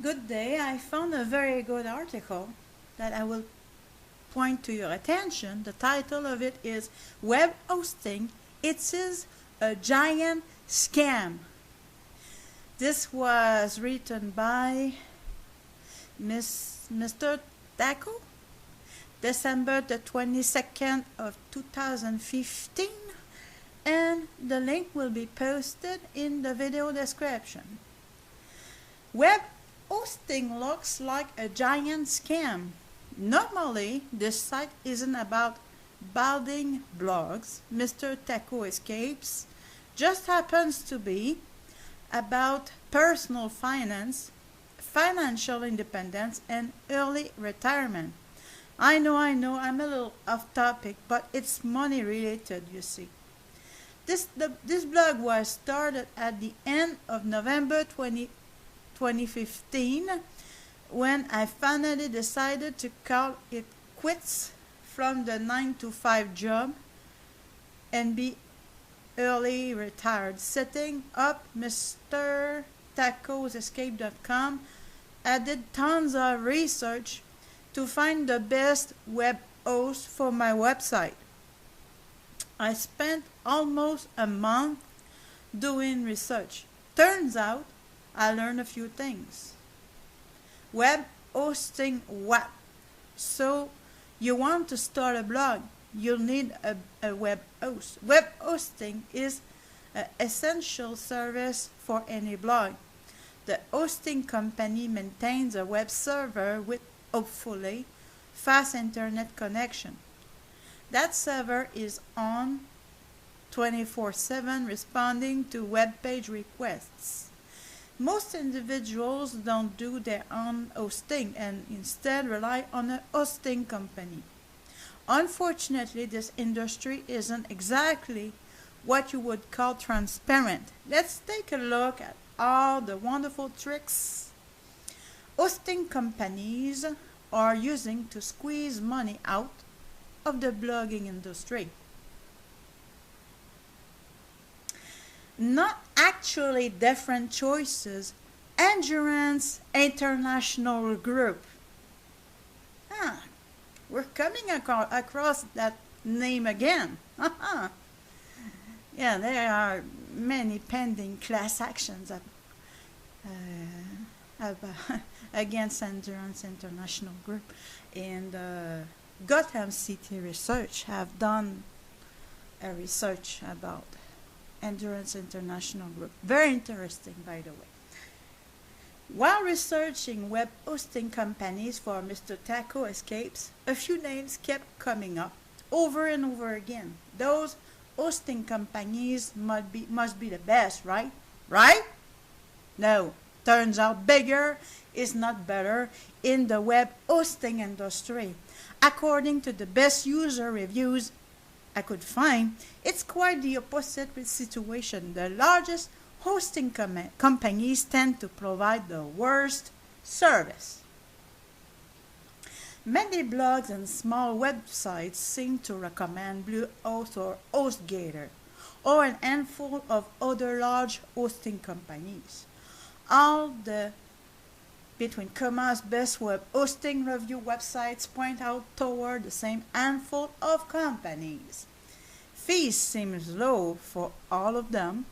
Good day. I found a very good article that I will point to your attention. The title of it is Web Hosting. It is a giant scam. This was written by Mr. Taco, December the 22nd of 2015, and the link will be posted in the video description. Web hosting looks like a giant scam. Normally, this site isn't about building blogs. Mr. Taco Escapes just happens to be about personal finance, financial independence, and early retirement. I know, I'm a little off topic, but it's money related, you see. This blog was started at the end of November 2015 when I finally decided to call it quits from the 9 to 5 job and be early retired. Setting up MrTacosEscape.com, I did tons of research to find the best web host for my website. I spent almost a month doing research. Turns out I learned a few things. Web hosting what? So you want to start a blog, you'll need a web host. Web hosting is an essential service for any blog. The hosting company maintains a web server with, hopefully, fast internet connection. That server is on 24/7 responding to web page requests. Most individuals don't do their own hosting and instead rely on a hosting company. Unfortunately, this industry isn't exactly what you would call transparent. Let's take a look at all the wonderful tricks hosting companies are using to squeeze money out of the blogging industry. Not actually different choices. Endurance International Group. We're coming across that name again. Yeah, there are many pending class actions against Endurance International Group, and Gotham City Research have done a research about Endurance International Group. Very interesting, by the way. While researching web hosting companies for Mr. Taco Escapes, a few names kept coming up over and over again. Those hosting companies must be the best, right? Right? No. Turns out bigger is not better in the web hosting industry. According to the best user reviews I could find, it's quite the opposite situation. The largest hosting companies tend to provide the worst service. Many blogs and small websites seem to recommend Bluehost or HostGator or an handful of other large hosting companies. All the between commas best web hosting review websites point out toward the same handful of companies. Fees seems low for all of them.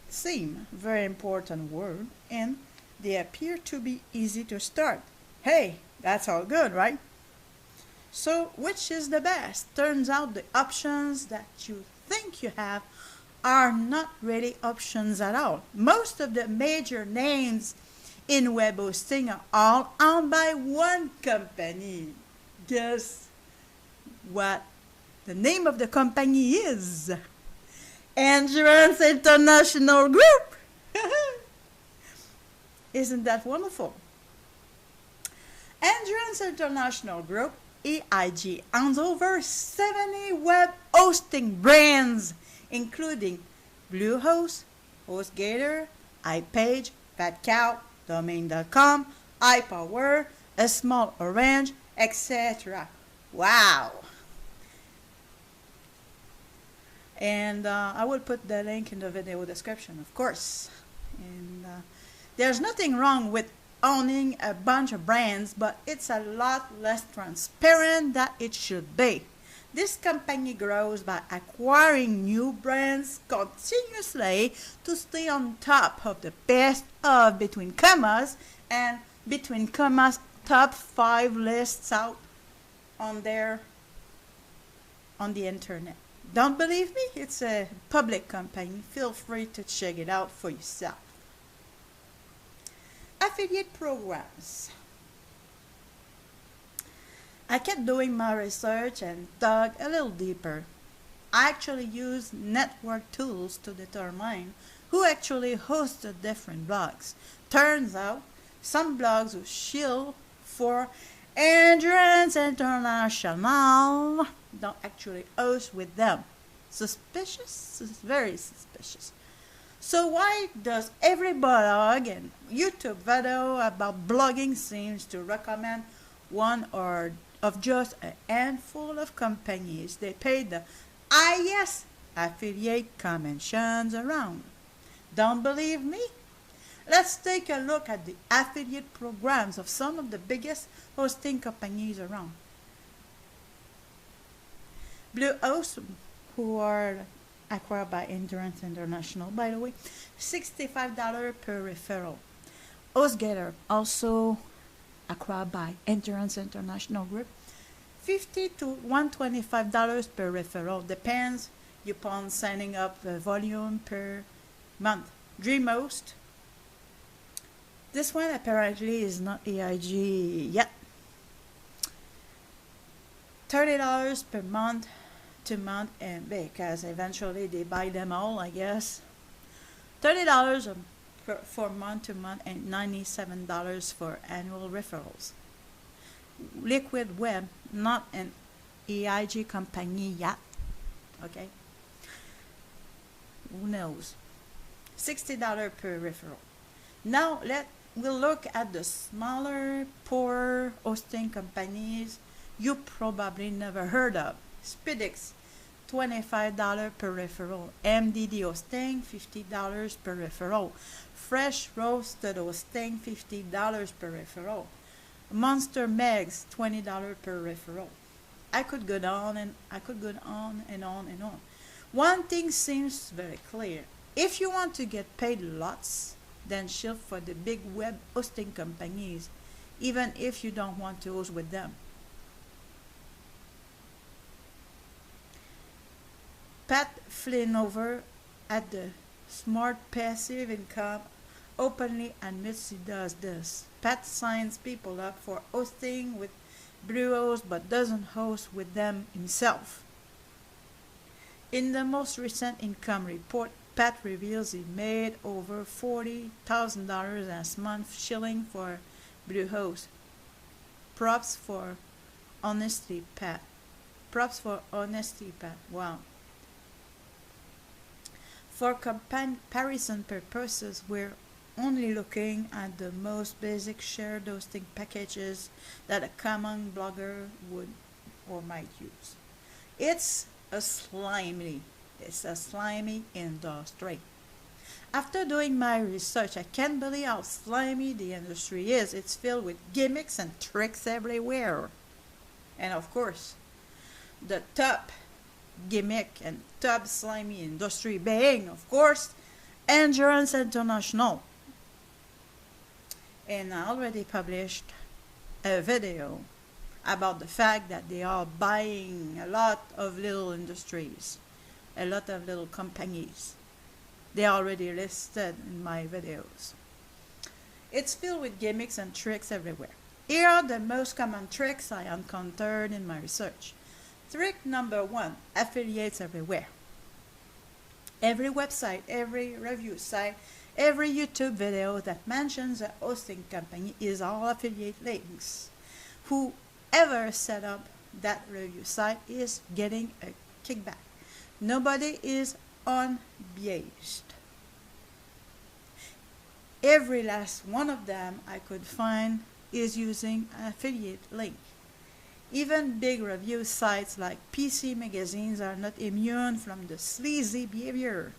Seem, very important word, and they appear to be easy to start. Hey, that's all good, right? So which is the best? Turns out the options that you think you have are not really options at all. Most of the major names in web hosting are all owned by one company. Guess what the name of the company is? Endurance International Group. Isn't that wonderful? Endurance International Group, EIG, owns over 70 web hosting brands, including Bluehost, HostGator, iPage, FatCow, Domain.com, iPower, A Small Orange, etc. Wow! And I will put the link in the video description, of course. And there's nothing wrong with owning a bunch of brands, but it's a lot less transparent than it should be. This company grows by acquiring new brands continuously to stay on top of the best of between commas and between commas top 5 lists out on the internet. Don't believe me? It's a public company. Feel free to check it out for yourself. Affiliate programs. I kept doing my research and dug a little deeper. I actually used network tools to determine who actually hosted different blogs. Turns out some blogs were shield for Endurance International don't actually host with them. Suspicious? Very suspicious. So why does every blog and YouTube video about blogging seems to recommend one or of just a handful of companies they pay the highest affiliate commissions around? Don't believe me? Let's take a look at the affiliate programs of some of the biggest hosting companies around. Bluehost, who are acquired by Endurance International, by the way, $65 per referral. HostGator, also acquired by Endurance International Group, $50 to $125 per referral, depends upon signing up the volume per month. DreamHost, this one apparently is not EIG yet. $30 per month to month, and because eventually they buy them all, I guess. $30 for month to month and $97 for annual referrals. Liquid Web, not an EIG company yet. Okay. Who knows? $60 per referral. Now we'll look at the smaller, poorer hosting companies you probably never heard of. Spidix, $25 per referral. MDD Hosting, $50 per referral. Fresh Roasted Hosting, $50 per referral. Monster Megs, $20 per referral. I could go on and on and on and on. One thing seems very clear. If you want to get paid lots, then shift for the big web hosting companies, even if you don't want to host with them. Pat Flinover at the Smart Passive Income openly admits he does this. Pat signs people up for hosting with Bluehost but doesn't host with them himself. In the most recent income report, Pat reveals he made over $40,000 a month shilling for Bluehost. Props for honesty, Pat. Props for honesty, Pat. Wow. For comparison purposes, we're only looking at the most basic shared hosting packages that a common blogger would or might use. It's a slimy industry. After doing my research, I can't believe how slimy the industry is. It's filled with gimmicks and tricks everywhere. And of course, the top gimmick and top slimy industry being, of course, Endurance International. And I already published a video about the fact that they are buying a lot of little industries, a lot of little companies. They are already listed in my videos. It's filled with gimmicks and tricks everywhere. Here are the most common tricks I encountered in my research. Trick number 1, affiliates everywhere. Every website, every review site, every YouTube video that mentions a hosting company is all affiliate links. Whoever set up that review site is getting a kickback. Nobody is unbiased. Every last one of them I could find is using an affiliate link. Even big review sites like PC magazines are not immune from the sleazy behavior.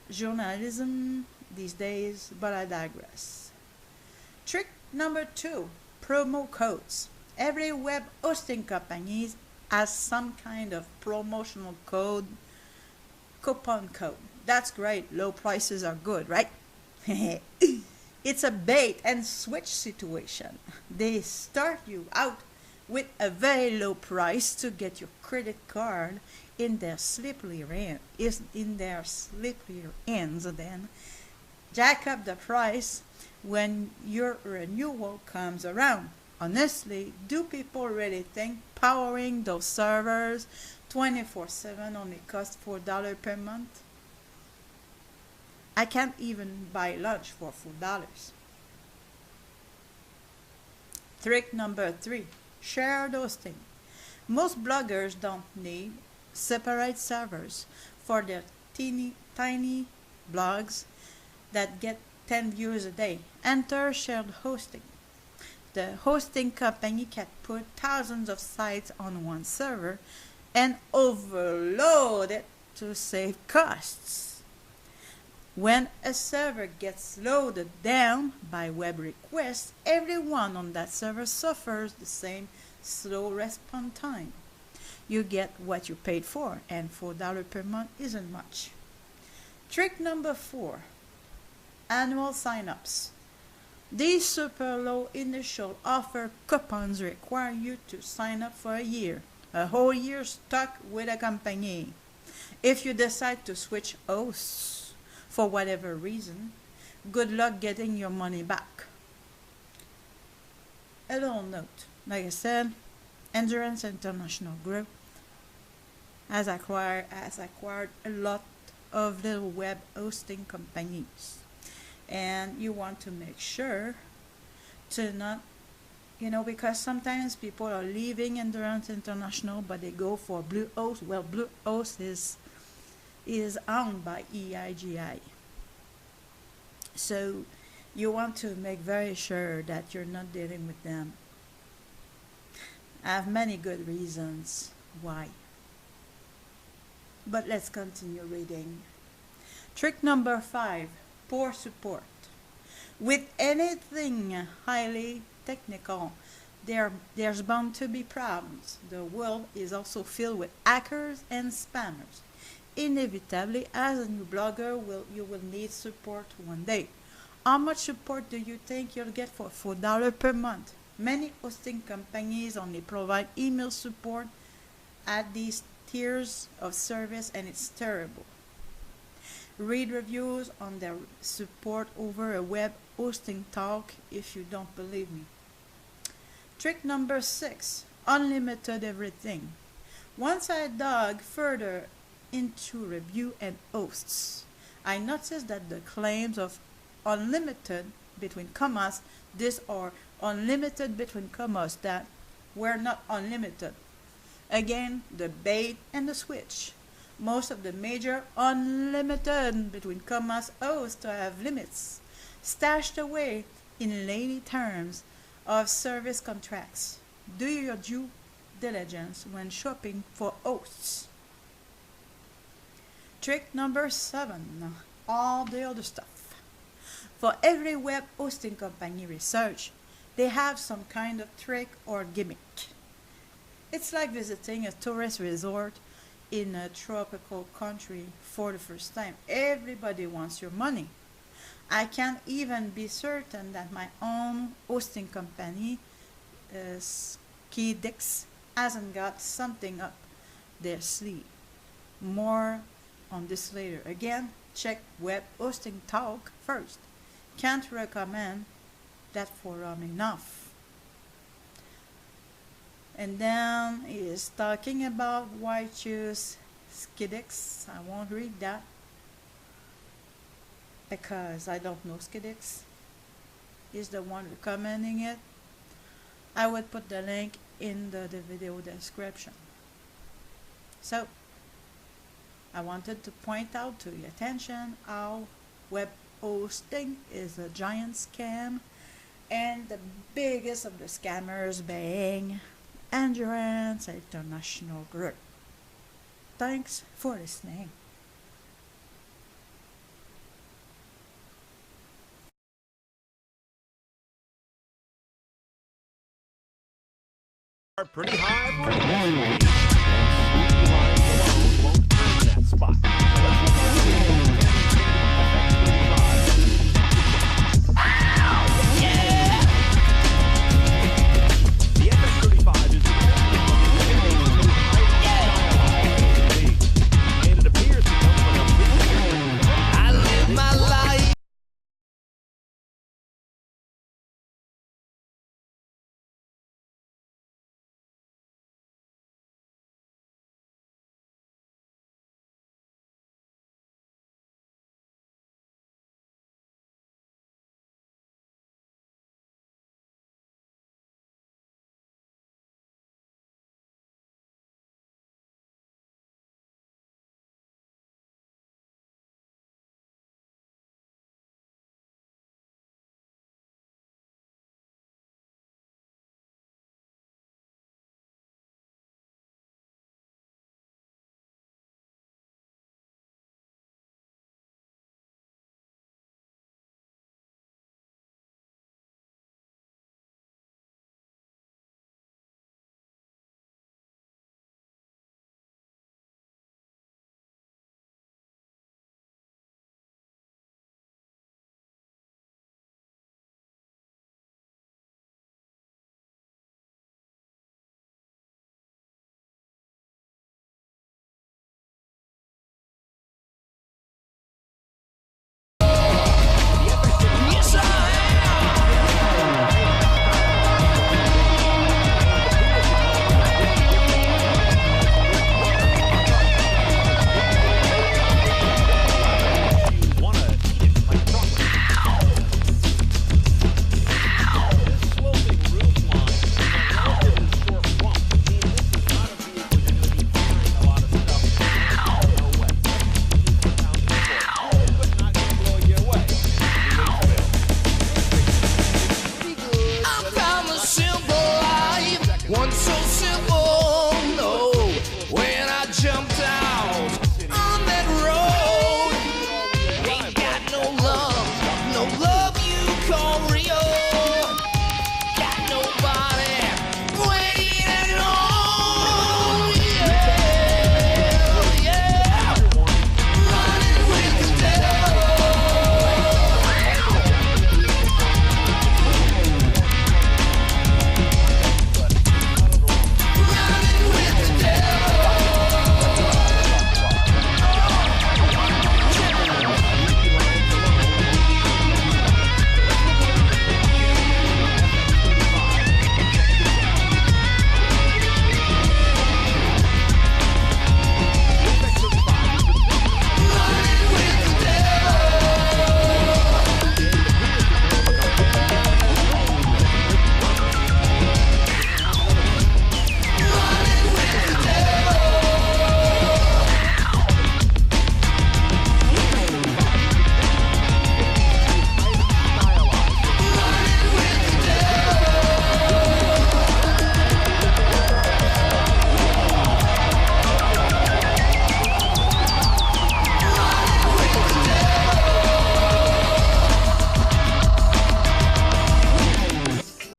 Journalism these days, but I digress. Trick number 2, promo codes. Every web hosting company has some kind of promotional code, coupon code. That's great. Low prices are good, right? It's a bait and switch situation. They start you out with a very low price to get your credit card in their slippery hands, then jack up the price when your renewal comes around. Honestly, do people really think powering those servers 24/7 only costs $4 per month? I can't even buy lunch for $4. Trick number 3, shared hosting. Most bloggers don't need separate servers for their tiny blogs that get 10 views a day. Enter shared hosting. The hosting company can put thousands of sites on one server and overload it to save costs. When a server gets loaded down by web requests, everyone on that server suffers the same slow response time. You get what you paid for, and $4 per month isn't much. Trick number 4, annual signups. These super low initial offer coupons require you to sign up for a whole year stuck with a company. If you decide to switch hosts for whatever reason, good luck getting your money back. A little note, like I said, Endurance International Group has acquired a lot of little web hosting companies, and you want to make sure to not, because sometimes people are leaving Endurance International but they go for Bluehost. Well, Bluehost is owned by EIGI, so you want to make very sure that you're not dealing with them. I have many good reasons why, but let's continue reading. Trick number 5, poor support. With anything highly technical, there's bound to be problems. The world is also filled with hackers and spammers. Inevitably, as a new blogger, you will need support one day. How much support do you think you'll get for $4 per month? Many hosting companies only provide email support at these tiers of service, and it's terrible. Read reviews on their support over a web hosting talk if you don't believe me. Trick number 6, unlimited everything. Once I dug further into review and hosts, I noticed that the claims of unlimited between commas, this or unlimited between commas, that were not unlimited. Again, the bait and the switch. Most of the major unlimited between commas hosts have limits stashed away in lengthy terms of service contracts. Do your due diligence when shopping for hosts. Trick number 7, all the other stuff. For every web hosting company research, they have some kind of trick or gimmick. It's like visiting a tourist resort in a tropical country for the first time. Everybody wants your money. I can't even be certain that my own hosting company, Dees, hasn't got something up their sleeve. More on this later. Again, check web hosting talk first. Can't recommend that for enough. And then he is talking about why choose Skidix. I won't read that because I don't know Skidix. He's the one recommending it. I would put the link in the video description. So I wanted to point out to your attention how web hosting is a giant scam, and the biggest of the scammers being Endurance International Group. Thanks for listening. Pretty high for a spot.